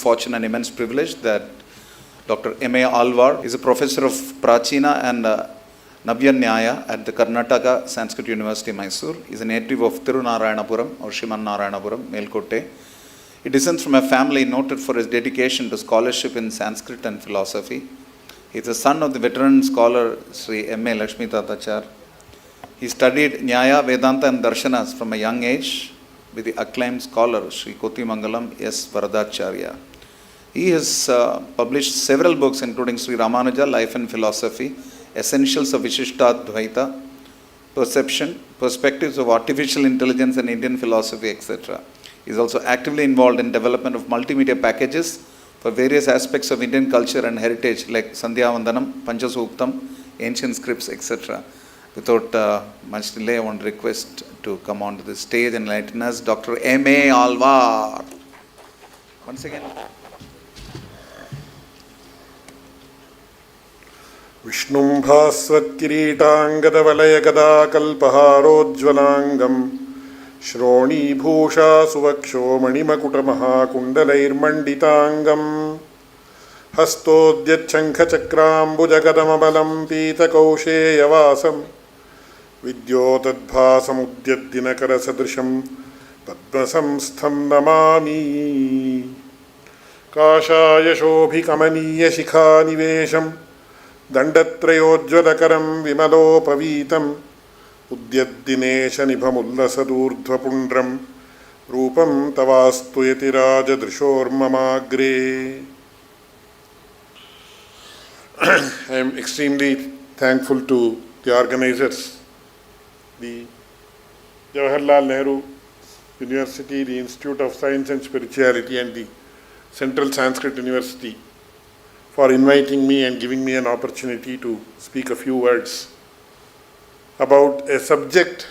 fortune and immense privilege that Dr. M.A. Alvar is a professor of Prachina and Navya Nyaya at the Karnataka Sanskrit University, Mysore. He is a native of Tirunarayanapuram or Shriman Narayanapuram, Melkotte. He descends from a family noted for his dedication to scholarship in Sanskrit and philosophy. He is the son of the veteran scholar Sri M.A. Lakshmi Tatachar. He studied Nyaya, Vedanta and Darshanas from a young age with the acclaimed scholar Sri Kotimangalam S. Varadacharya. He has published several books including Sri Rāmānuja, Life and Philosophy, Essentials of Vishishtadvaita, Perception, Perspectives of Artificial Intelligence and Indian Philosophy, etc. He is also actively involved in development of multimedia packages for various aspects of Indian culture and heritage like Sandhya Vandanam, Panchasuktam, ancient scripts, etc. Without much delay, I want to request to come onto the stage and enlighten us Dr. M.A. Alvar. Once again. Vishnum bhasvat kireetangadavalaya gada kalpaharojjvalangam Shroni bhusha suvaksho manimakuta mahakundalair manditangam Hastodhyacchankha chakrambujagadamabalam pītakausheya Vidyotadbhasamudyadinakara sadrisham padmasamstham namami Kashaya shobhikamaniya shikha nivesham Dandatrayojjvalakaram vimalopavitam Udyaddinesha nibhamullasadurdhvapundram Rupam tavastu yatiraja drishormamagre. I am extremely thankful to the organizers, the Jawaharlal Nehru University, the Institute of Science and Spirituality and the Central Sanskrit University for inviting me and giving me an opportunity to speak a few words about a subject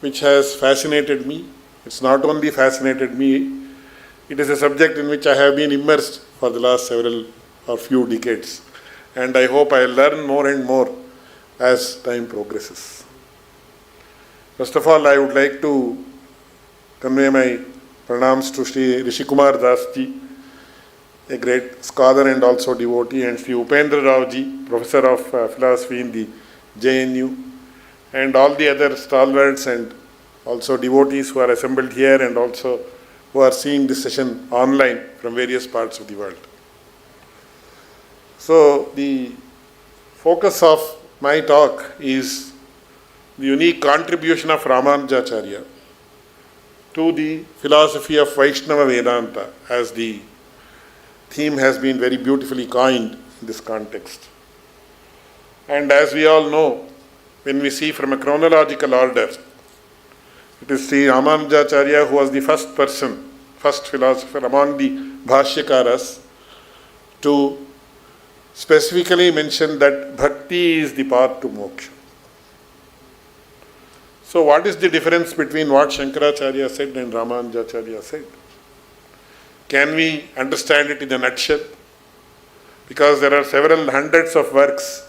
which has fascinated me. It's not only fascinated me, it is a subject in which I have been immersed for the last several or few decades. And I hope I learn more and more as time progresses. First of all, I would like to convey my pranams to Sri Rishikumar Das ji, a great scholar and also devotee, and Sri Upendra Rao ji, professor of philosophy in the JNU, and all the other stalwarts and also devotees who are assembled here and also who are seeing this session online from various parts of the world. So the focus of my talk is the unique contribution of Rāmānujacharya to the philosophy of Vaishnava Vedanta, as the theme has been very beautifully coined in this context. And as we all know, when we see from a chronological order, it is Sri Rāmānujacharya who was the first person, first philosopher among the Bhashyakaras to specifically mention that bhakti is the path to moksha. So what is the difference between what Shankaracharya said and Rāmānujacharya said? Can we understand it in a nutshell? Because there are several hundreds of works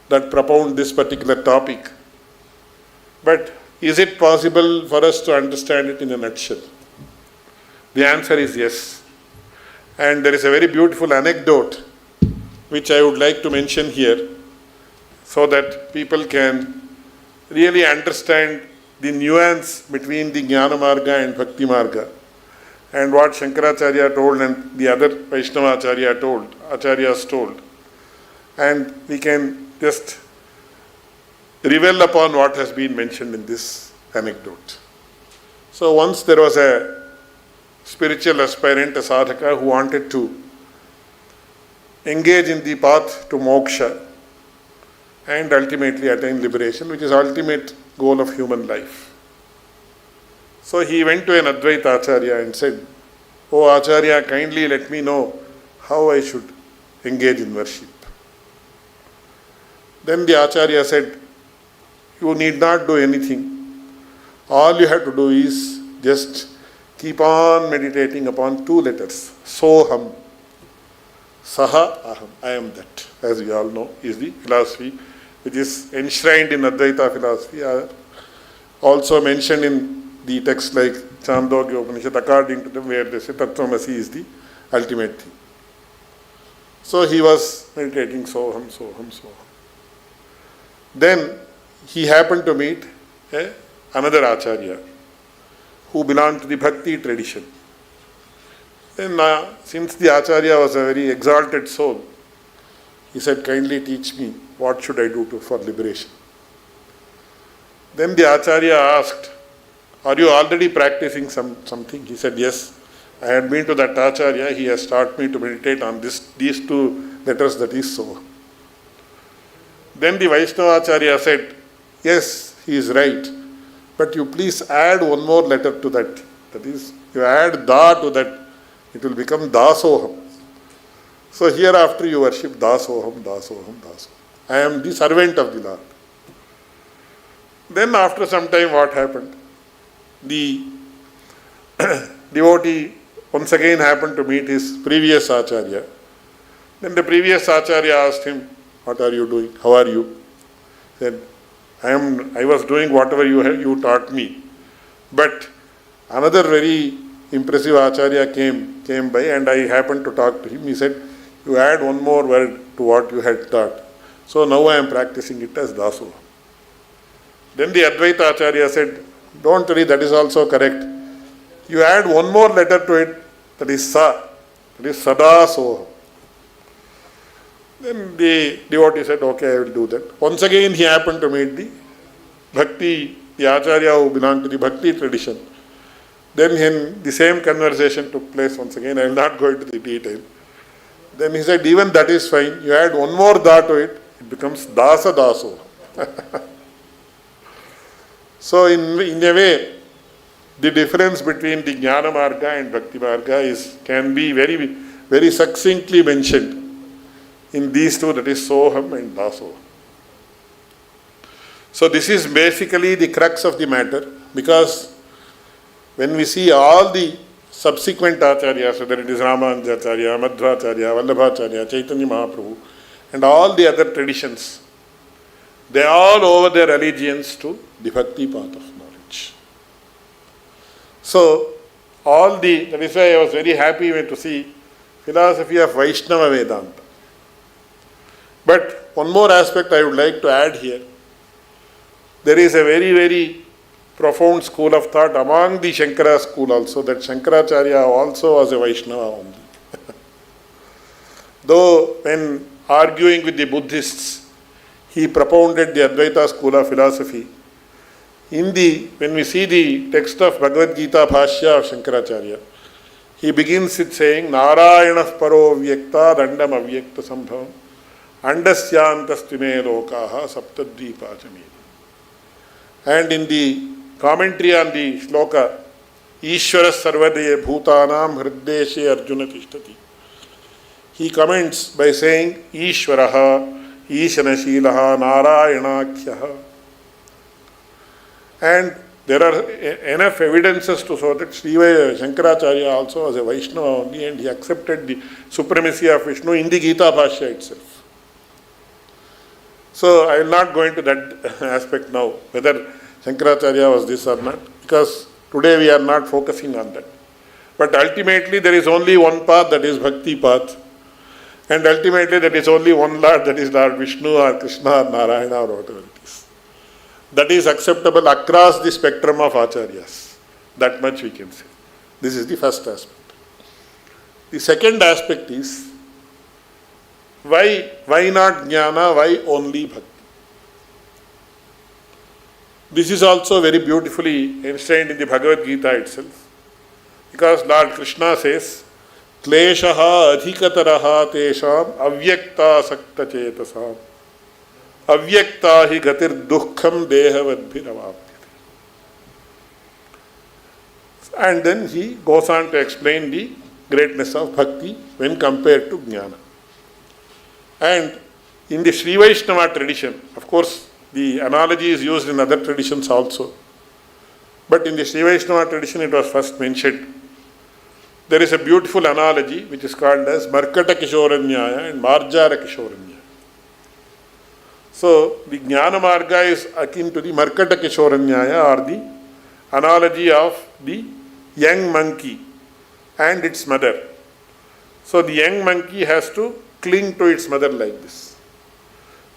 that propound this particular topic. But is it possible for us to understand it in a nutshell? The answer is yes. And there is a very beautiful anecdote which I would like to mention here so that people can really understand the nuance between the Jnana Marga and Bhakti Marga, and what Shankaracharya told and the other Vaishnavacharya told, Acharyas told. And we can just revel upon what has been mentioned in this anecdote. So once there was a spiritual aspirant, a sadhaka, who wanted to engage in the path to moksha and ultimately attain liberation, which is ultimate goal of human life. So he went to an Advaita Acharya and said, "Oh Acharya, kindly let me know how I should engage in worship." Then the Acharya said, "You need not do anything. All you have to do is just keep on meditating upon two letters, Soham. Saha Aham, I am that." As we all know, is the philosophy which is enshrined in Advaita philosophy, also mentioned in the text like Chandogya Upanishad, according to them, where they say Tattvamasi is the ultimate thing. So he was meditating Soham, Soham, Soham. Then he happened to meet another Acharya who belonged to the Bhakti tradition. Then since the Acharya was a very exalted soul, he said, kindly teach me what should I do for liberation. Then the Acharya asked, are you already practicing something? He said, yes. I had been to that Acharya, he has taught me to meditate on these two letters, that is so. Then the Vaishnava Acharya said, yes, he is right, but you please add one more letter to that. That is, you add da to that, it will become dasoham. So hereafter you worship dasoham, dasoham, dasoham. I am the servant of the Lord. Then after some time what happened? The devotee once again happened to meet his previous Acharya. Then the previous Acharya asked him, what are you doing? How are you? He said, I was doing whatever you taught me. But another very impressive Acharya came by and I happened to talk to him. He said, you add one more word to what you had taught. So now I am practicing it as daso. Then the Advaita Acharya said, don't worry, that is also correct. You add one more letter to it, that is sa, that is sadasoham. Then the devotee said, okay, I will do that. Once again he happened to meet the Acharya who belonged to the Bhakti tradition. Then the same conversation took place once again. I will not go into the detail. Then he said, even that is fine. You add one more da to it, it becomes dasa daso. So in a way, the difference between the Jnana Marga and Bhakti Marga can be very, very succinctly mentioned in these two, that is Soham and Daso. So this is basically the crux of the matter, because when we see all the subsequent Acharyas, whether it is Rāmānuja Acharya, Madhvacharya, Vallabhacharya, Chaitanya Mahaprabhu, and all the other traditions, they all owe their allegiance to the Bhakti path of knowledge. So, that is why I was very happy to see philosophy of Vaishnava Vedanta. But one more aspect I would like to add here. There is a very, very profound school of thought among the Shankara school also, that Shankaracharya also was a Vaishnava only. Though when arguing with the Buddhists, he propounded the Advaita school of philosophy. When we see the text of Bhagavad Gita Bhashya of Shankaracharya, he begins with saying, Narayanah paro vyakta dandam avyakta sambhavam andasyantastvime lokaha saptadvipachami. And in the commentary on the shloka, Ishvara sarvadaye bhutanam hriddeshe arjuna tishtati, he comments by saying, Ishvaraha Ishanashilaha Narayanakhyaha. And there are enough evidences to show that Shankaracharya also was a Vaishnava only, and he accepted the supremacy of Vishnu in the Gita Bhashya itself. So I will not go into that aspect now, whether Shankaracharya was this or not, because today we are not focusing on that. But ultimately there is only one path, that is Bhakti path. And ultimately there is only one Lord, that is Lord Vishnu or Krishna or Narayana or whatever it is. That is acceptable across the spectrum of Acharyas. That much we can say. This is the first aspect. The second aspect is, why not Jnana, why only Bhakti? This is also very beautifully enshrined in the Bhagavad Gita itself. Because Lord Krishna says, Kleshaha adhikataraha tesham avyakta sakta chetasam avyakta hi gatir dukkham dehavadbhiravapyate. And then he goes on to explain the greatness of bhakti when compared to jnana. And in the Sri Vaishnava tradition, of course, the analogy is used in other traditions also. But in the Sri Vaishnava tradition, it was first mentioned. There is a beautiful analogy which is called as Markata Kishoranyaya and Marjara Kishoranyaya. So, the Jnana Marga is akin to the Markata Kishoranyaya, or the analogy of the young monkey and its mother. So the young monkey has to cling to its mother like this.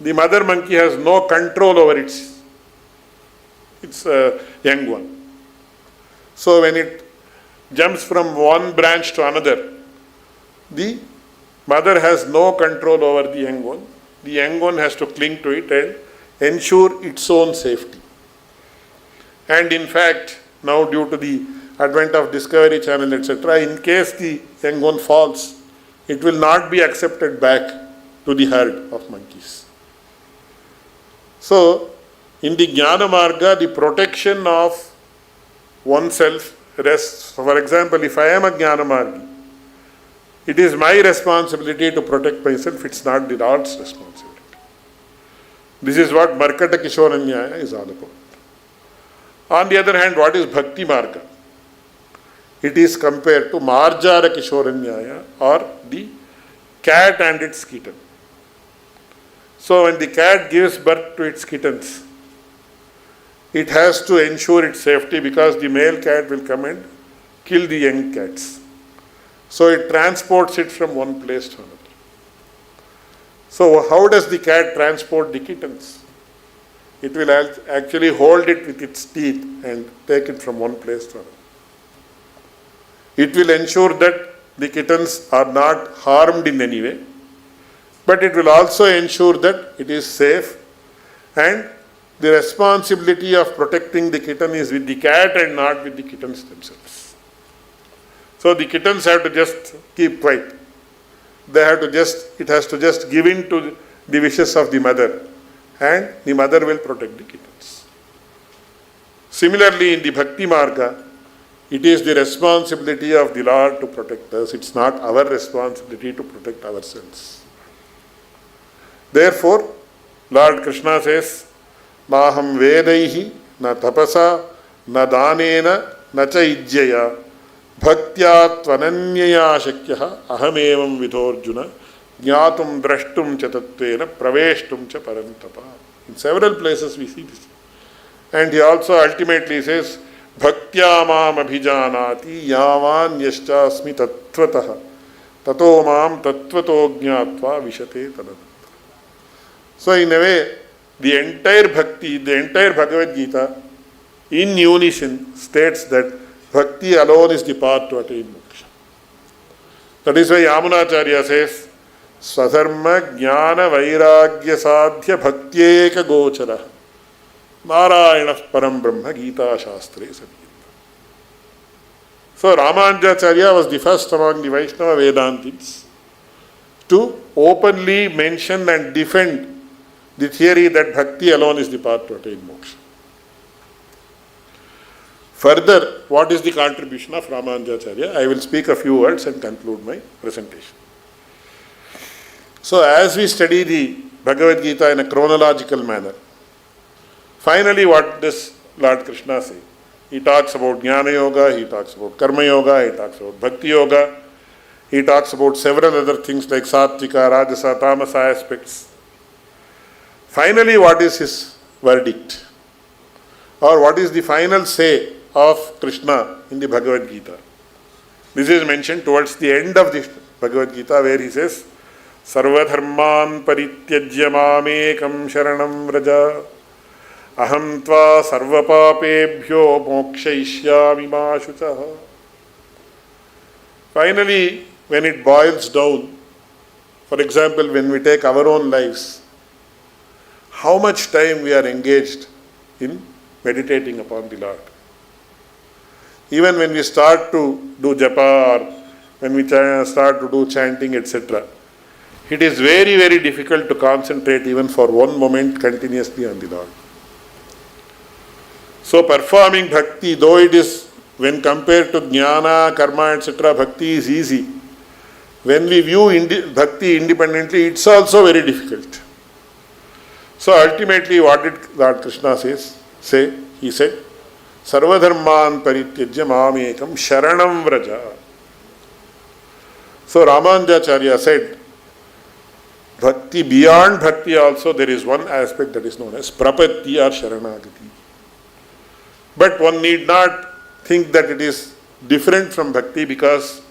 The mother monkey has no control over its young one. So when it jumps from one branch to another, the mother has no control over the young one. The young one has to cling to it and ensure its own safety. And in fact, now due to the advent of Discovery Channel, etc., in case the young one falls, it will not be accepted back to the herd of monkeys. So, in the Jnana Marga, the protection of oneself rests. For example, if I am a Jnana Margi, it is my responsibility to protect myself, it's not the Lord's responsibility. This is what Markata Kishoranyaya is all about. On the other hand, what is Bhakti Marga? It is compared to Marjara Kishoranyaya, or the cat and its kitten. So when the cat gives birth to its kittens, it has to ensure its safety because the male cat will come and kill the young cats. So it transports it from one place to another. So how does the cat transport the kittens? It will actually hold it with its teeth and take it from one place to another. It will ensure that the kittens are not harmed in any way, but it will also ensure that it is safe, and the responsibility of protecting the kitten is with the cat and not with the kittens themselves. So the kittens have to just keep quiet. It has to just give in to the wishes of the mother, and the mother will protect the kittens. Similarly, in the Bhakti Marga, it is the responsibility of the Lord to protect us. It's not our responsibility to protect ourselves. Therefore, Lord Krishna says, Maham vedaihi na tapasa na danena na cha ijjaya bhaktya tvananyaya shakyaha ahamevam vidhorjuna jnatum drashtum cha tattvena praveshtum cha parantapa. In several places we see this. And he also ultimately says, Bhaktya mam abhijanati yavan yaschasmi tattvataha tato mam tattvato jnatva vishate tanat. So in a way, the entire Bhakti, the entire Bhagavad Gita, in unison states that Bhakti alone is the path to attain moksha. That is why Yamunacharya says, Swadharma Jnana Vairagya Sadhya Bhaktyeka Gochara Narayana Param Brahma Gita Shastre Sabhi. So Rāmānuja was the first among the Vaishnava Vedantists to openly mention and defend the theory that Bhakti alone is the path to attain moksha. Further, what is the contribution of Rāmānuja? I will speak a few words and conclude my presentation. So as we study the Bhagavad Gita in a chronological manner, finally what does Lord Krishna say? He talks about Jnana Yoga, he talks about Karma Yoga, he talks about Bhakti Yoga, he talks about several other things like Sattvika, Rajasa, Tamasa aspects. Finally, what is his verdict? Or what is the final say of Krishna in the Bhagavad Gita? This is mentioned towards the end of the Bhagavad Gita, where he says, Sarvadharman parityajya mamekam sharanam vraja aham tva sarvapapebhyo mokshayishyami ma shuchaha. Finally, when it boils down, for example, when we take our own lives, how much time we are engaged in meditating upon the Lord. Even when we start to do japa or when we start to do chanting, etc., it is very, very difficult to concentrate even for one moment continuously on the Lord. So performing bhakti, though it is, when compared to jnana, karma, etc., bhakti is easy. When we view bhakti independently, it's also very difficult. So ultimately, what did Lord Krishna say? He said, Sarvadharman parityajya mamekam sharanam vraja. So Rāmānuja said, Bhakti, beyond bhakti also there is one aspect that is known as prapatti or sharanagati. But one need not think that it is different from bhakti because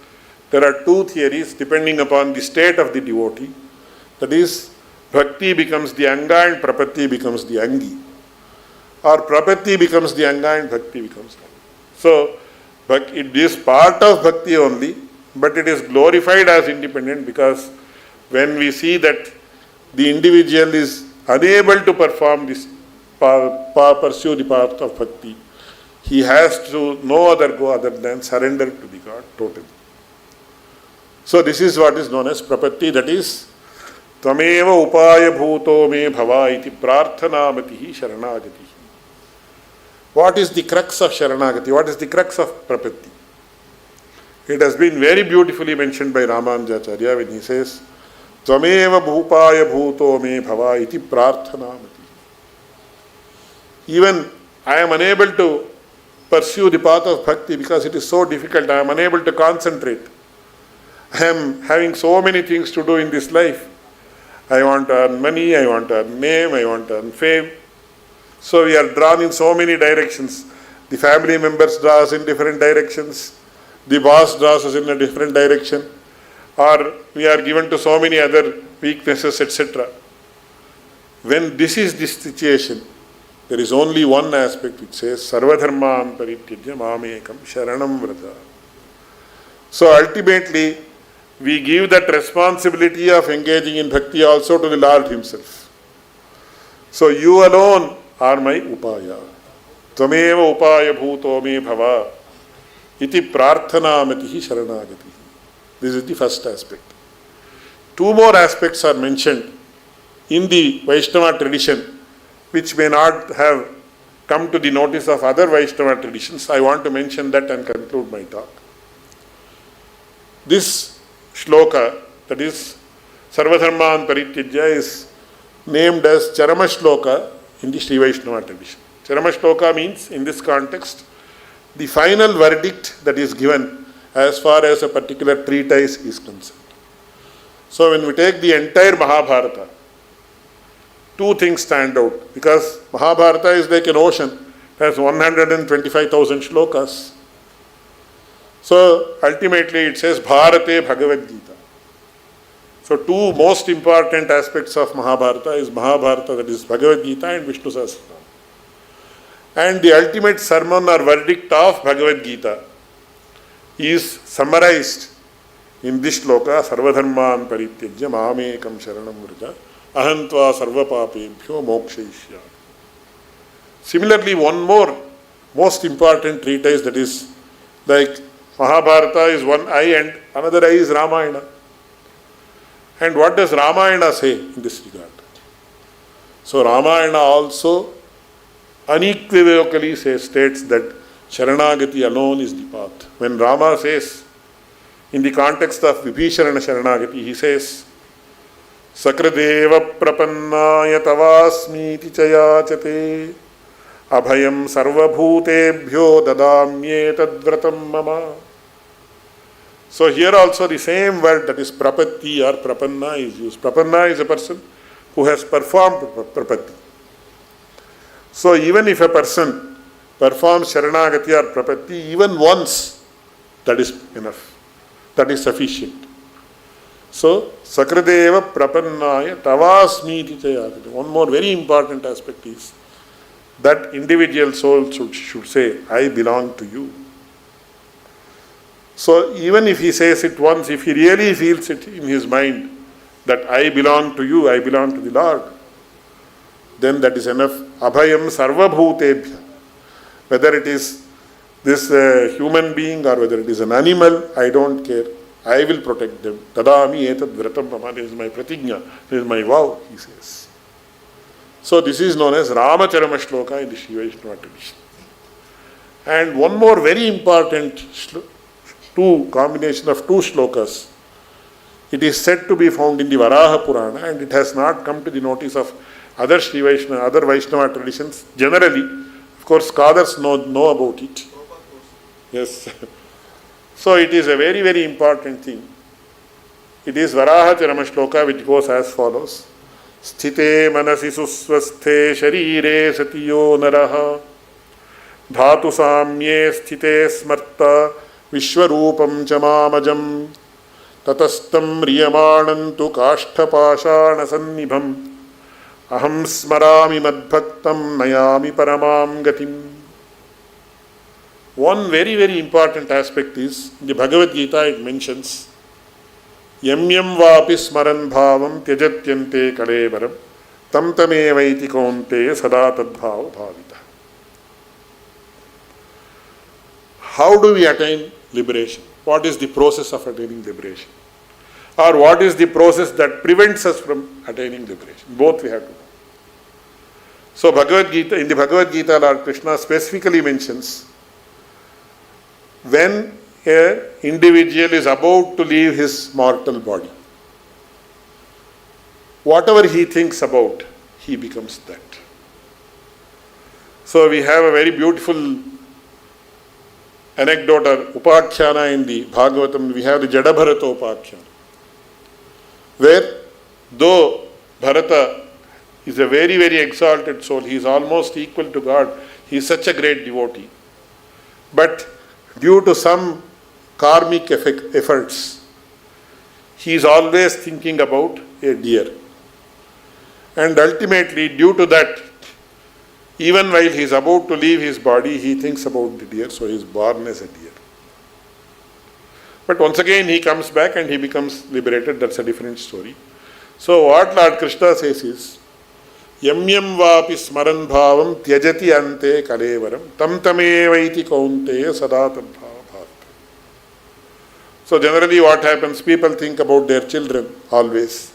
there are two theories depending upon the state of the devotee. That is, bhakti becomes the anga and prapatti becomes the angi. Or prapatti becomes the anga and bhakti becomes angi. So, it is part of bhakti only, but it is glorified as independent because when we see that the individual is unable to perform this, pursue the path of bhakti, he has to no other go other than surrender to the God totally. So this is what is known as prapatti, that is, Tvameva upaya bhuto me bhava iti prarthanamatihi sharanagati. What is the crux of sharanagati? What is the crux of prapatti? It has been very beautifully mentioned by Rāmānuja Acharya when he says, Tvameva upaya bhuto me bhava iti prarthanamati. Even I am unable to pursue the path of bhakti because it is so difficult. I am unable to concentrate. I am having so many things to do in this life. I want to earn money, I want to earn name, I want to earn fame. So we are drawn in so many directions. The family members draw us in different directions. The boss draws us in a different direction. Or we are given to so many other weaknesses, etc. When this is the situation, there is only one aspect which says, Sarvadharman parityajya mamekam sharanam vrata. So ultimately, we give that responsibility of engaging in bhakti also to the Lord Himself. So you alone are my upaya. Tvameva upaya bhuto me bhava iti prarthanamatihi sharanagati. This is the first aspect. Two more aspects are mentioned in the Vaishnava tradition which may not have come to the notice of other Vaishnava traditions. I want to mention that and conclude my talk. This shloka, that is Sarvadharman Parityajya, is named as Charama Shloka in the Sri Vaishnava tradition. Charama Shloka means, in this context, the final verdict that is given as far as a particular treatise is concerned. So when we take the entire Mahabharata, two things stand out, because Mahabharata is like an ocean. It has 125,000 shlokas. So ultimately it says Bharate Bhagavad Gita. So two most important aspects of Mahabharata is Mahabharata, that is Bhagavad Gita, and Vishnu Sahasranama. And the ultimate sermon or verdict of Bhagavad Gita is summarized in this shloka, Sarvadharman Parityajya Mamekam Sharanam Vraja Ahantva Sarvapapebhyo Mokshayishyami. Similarly, one more most important treatise, that is like Mahabharata is one eye and another eye is Ramayana. And what does Ramayana say in this regard? So Ramayana also unequivocally states that Sharanagati alone is the path. When Rama says, in the context of Vibhisharana Sharanagati, he says, Sakradeva prapannaya tavasmiti chayachate abhayam sarvabhutebhyo dadamyetadvratam mama. So here also the same word, that is prapatti or prapanna, is used. Prapanna is a person who has performed prapatti. So even if a person performs sharanagati or prapatti even once, that is enough. That is sufficient. So, Sakradeva prapannaya tavasmiti chayachate. One more very important aspect is that individual soul should say, I belong to you. So even if he says it once, if he really feels it in his mind that I belong to you, I belong to the Lord, then that is enough. Abhayam sarvabhutebhya. Whether it is this human being or whether it is an animal, I don't care. I will protect them. Tadami etad vratam mama. This is my pratigna. This is my vow, he says. So this is known as Ramacharama Shloka in the Sri Vaishnava tradition. And one more very important combination of two shlokas. It is said to be found in the Varaha Purana, and it has not come to the notice of other Vaishnava traditions. Generally, of course, scholars know about it. Yes. So it is a very, very important thing. It is Varaha Charama Shloka, which goes as follows. Sthite manasi susvasthe sharire satiyo naraha dhatu samye sthite smarta Vishwarupam chamamajam tatastam riyamanantu kashtapashana sannibham aham smarami madbhaktam nayami paramam gatim. One very, very important aspect is, in the Bhagavad Gita it mentions, Yam yam vapi smaran bhavam tyajatyante kalevaram tam tamevaiti kaunteya sada tadbhava bhavita. How do we attain liberation? What is the process of attaining liberation? Or what is the process that prevents us from attaining liberation? Both we have to know. So in the Bhagavad Gita, Lord Krishna specifically mentions, when an individual is about to leave his mortal body, whatever he thinks about, he becomes that. So we have a very beautiful anecdote or upakhyana in the Bhagavatam. We have the Jadabharata upakhyana, where though Bharata is a very, very exalted soul, he is almost equal to God, he is such a great devotee. But due to some karmic efforts, he is always thinking about a deer. And ultimately, due to that, even while he is about to leave his body, he thinks about the deer, so he is born as a deer. But once again, he comes back and he becomes liberated. That's a different story. So what Lord Krishna says is, Yam yam vapi smaran bhavam tyajati ante kalevaram tam tamevaiti kaunteya sada tadbhava bhavata. So generally what happens, people think about their children always.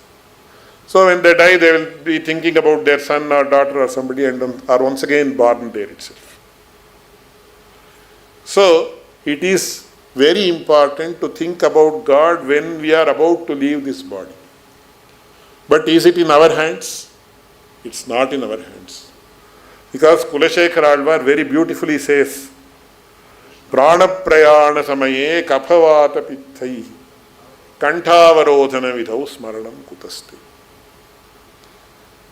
So when they die, they will be thinking about their son or daughter or somebody and are once again born there itself. So it is very important to think about God when we are about to leave this body. But is it in our hands? It's not in our hands. Because Kulashekara Alvar very beautifully says, Prana prayana samaye kaphavata pitthai kantavarodhana vidhau smaranam kutaste.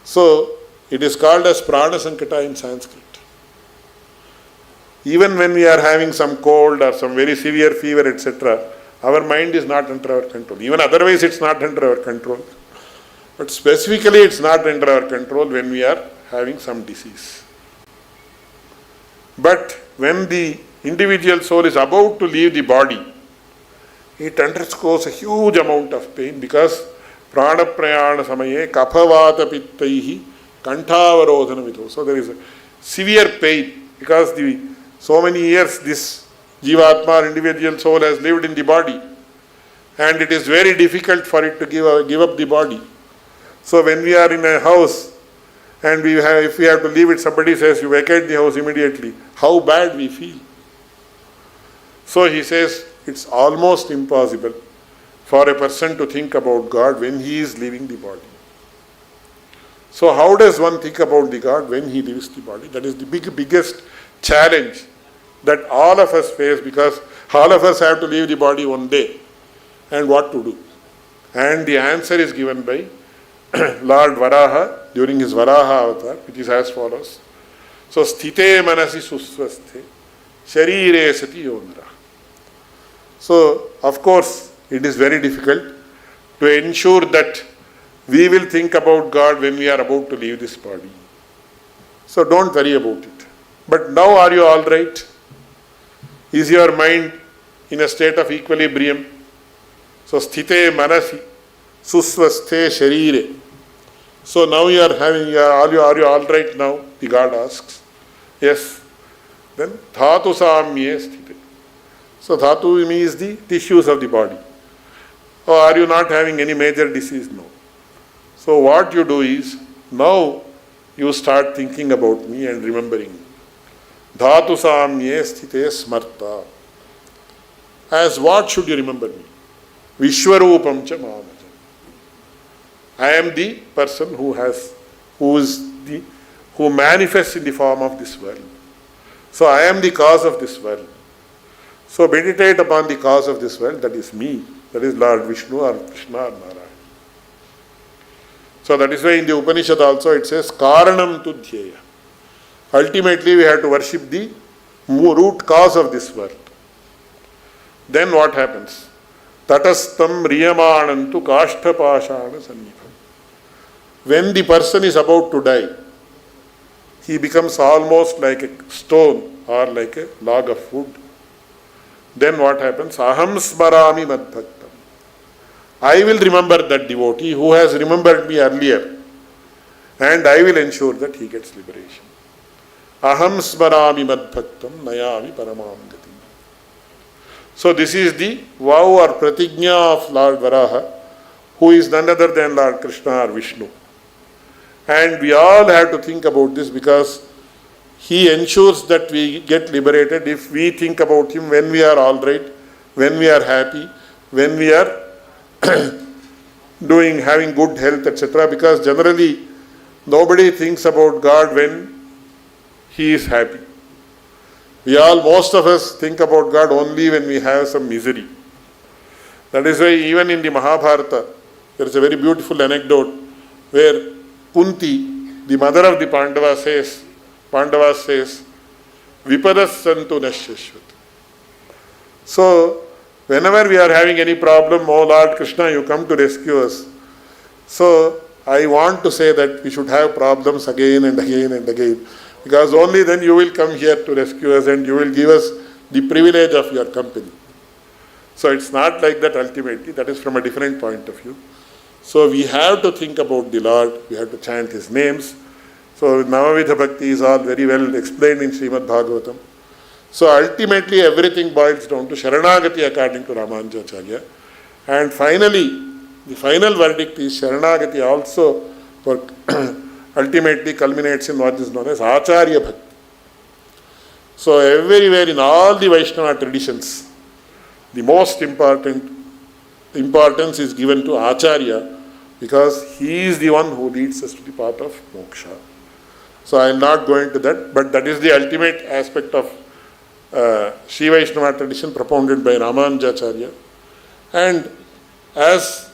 So, it is called as prana sankata in Sanskrit. Even when we are having some cold or some very severe fever, etc., our mind is not under our control. Even otherwise, it's not under our control. But specifically, it's not under our control when we are having some disease. But when the individual soul is about to leave the body, it undergoes a huge amount of pain because prana prayana samaye kaphavata pittaihi kantavarodhana vidho. So there is a severe pain because so many years this jivatma, individual soul, has lived in the body, and it is very difficult for it to give up the body. So when we are in a house and if we have to leave it, somebody says you vacate the house immediately, how bad we feel. So he says it's almost impossible for a person to think about God when he is leaving the body. So how does one think about the God when he leaves the body? That is the biggest challenge that all of us face, because all of us have to leave the body one day. And what to do? And the answer is given by Lord Varaha during his Varaha avatar, which is as follows. So, sthite manasi susvasthe, sharire sati yonara. So, of course, it is very difficult to ensure that we will think about God when we are about to leave this body. So, don't worry about it. But now, are you all right? Is your mind in a state of equilibrium? So, sthite manasi susvasthe sharire. So now are you all right now? The God asks. Yes. Then dhatu samye sthite. So dhatu means the tissues of the body. Or are you not having any major disease? No. So what you do is, now you start thinking about me and remembering me. Dhatu samye sthite smarta. As what should you remember me? Vishwarupam cha mamajam. I am the person who manifests in the form of this world. So I am the cause of this world. So meditate upon the cause of this world, that is me, that is Lord Vishnu or Krishna or Narayana. So that is why in the Upanishad also it says, Karanam tu dhyeya. Ultimately we have to worship the root cause of this world. then what happens? Tatastam riyamanantu kashtapashana sannipam. When the person is about to die, he becomes almost like a stone or like a log of wood. Then what happens? Aham smarami madbhaktam. I will remember that devotee who has remembered me earlier, and I will ensure that he gets liberation. Aham smarami madbhaktam nayami paramam gati. So this is the vow or pratigna of Lord Varaha, who is none other than Lord Krishna or Vishnu. And we all have to think about this, because he ensures that we get liberated if we think about him when we are all right, when we are happy, when we are having good health, etc. Because generally nobody thinks about God when he is happy. Most of us think about God only when we have some misery. That is why even in the Mahabharata, there is a very beautiful anecdote where Kunti, the mother of the Pandavas says, Vipadas santu nashashvat. So, whenever we are having any problem, oh Lord Krishna, you come to rescue us. So, I want to say that we should have problems again and again and again, because only then you will come here to rescue us and you will give us the privilege of your company. So, it's not like that ultimately, that is from a different point of view. So we have to think about the Lord, we have to chant His names. So Navavidha Bhakti is all very well explained in Srimad Bhagavatam. So ultimately everything boils down to Sharanagati according to Rāmānuja Acharya. And finally, the final verdict is Sharanagati also ultimately culminates in what is known as Acharya Bhakti. So everywhere in all the Vaishnava traditions, the most importance is given to Acharya, because he is the one who leads us to the path of moksha. So I will not go into that, but that is the ultimate aspect of Sri Vaishnava tradition propounded by Rāmānuja. And as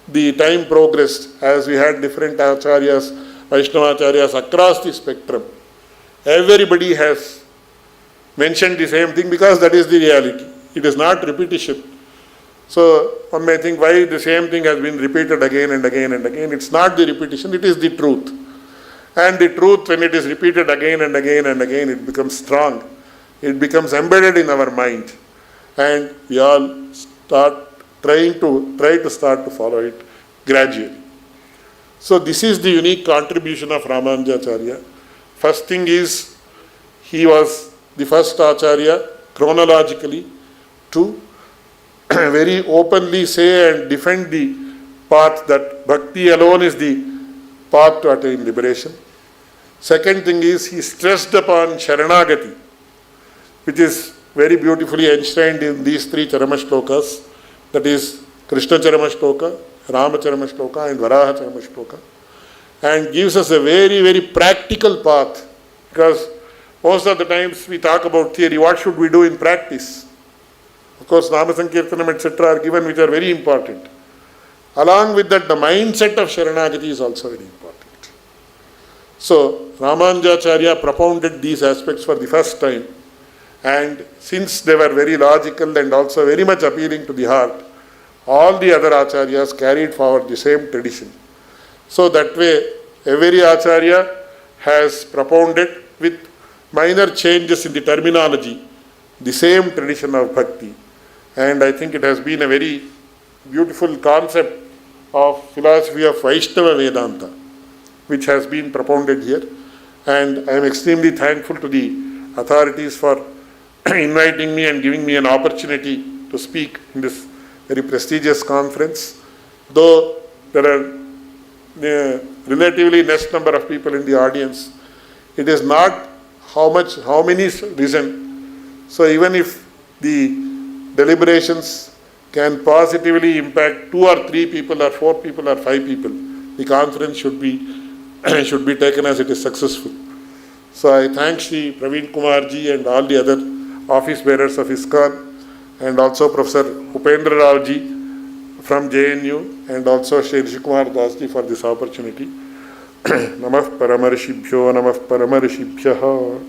the time progressed, as we had different acharyas, Vaishnava acharyas across the spectrum, everybody has mentioned the same thing, because that is the reality. It is not repetition. So one may think, why the same thing has been repeated again and again and again. It's not the repetition, it is the truth. And the truth, when it is repeated again and again and again, it becomes strong. It becomes embedded in our mind. And we all try to start to follow it gradually. So this is the unique contribution of Rāmānuja Acharya. First thing is, he was the first Acharya chronologically to very openly say and defend the path that bhakti alone is the path to attain liberation. Second thing is, he stressed upon Sharanagati, which is very beautifully enshrined in these three Charama Shlokas, that is Krishna Charama Shloka, Rama Charama Shloka and Varaha Charama Shloka, and gives us a very, very practical path, because most of the times we talk about theory, what should we do in practice? Of course, Nama Sankirtanam, etc. are given, which are very important. Along with that, the mindset of Sharanagati is also very important. So, Rāmānuja propounded these aspects for the first time, and since they were very logical and also very much appealing to the heart, all the other Acharyas carried forward the same tradition. So that way, every Acharya has propounded, with minor changes in the terminology, the same tradition of bhakti. And I think it has been a very beautiful concept of philosophy of Vaishnava Vedanta, which has been propounded here. And I am extremely thankful to the authorities for inviting me and giving me an opportunity to speak in this very prestigious conference. Though there are relatively less number of people in the audience, it is not how many listen. So even if the deliberations can positively impact 2 or 3 people or 4 people or 5 people, the conference should be taken as it is successful. So I thank Shri Praveen Kumar ji and all the other office bearers of ISKCON, and also Professor Upendra Rao ji from JNU, and also Shri Rishikumar Das ji for this opportunity. Namah Paramarishibhyo, Namah Paramarishibhyaha.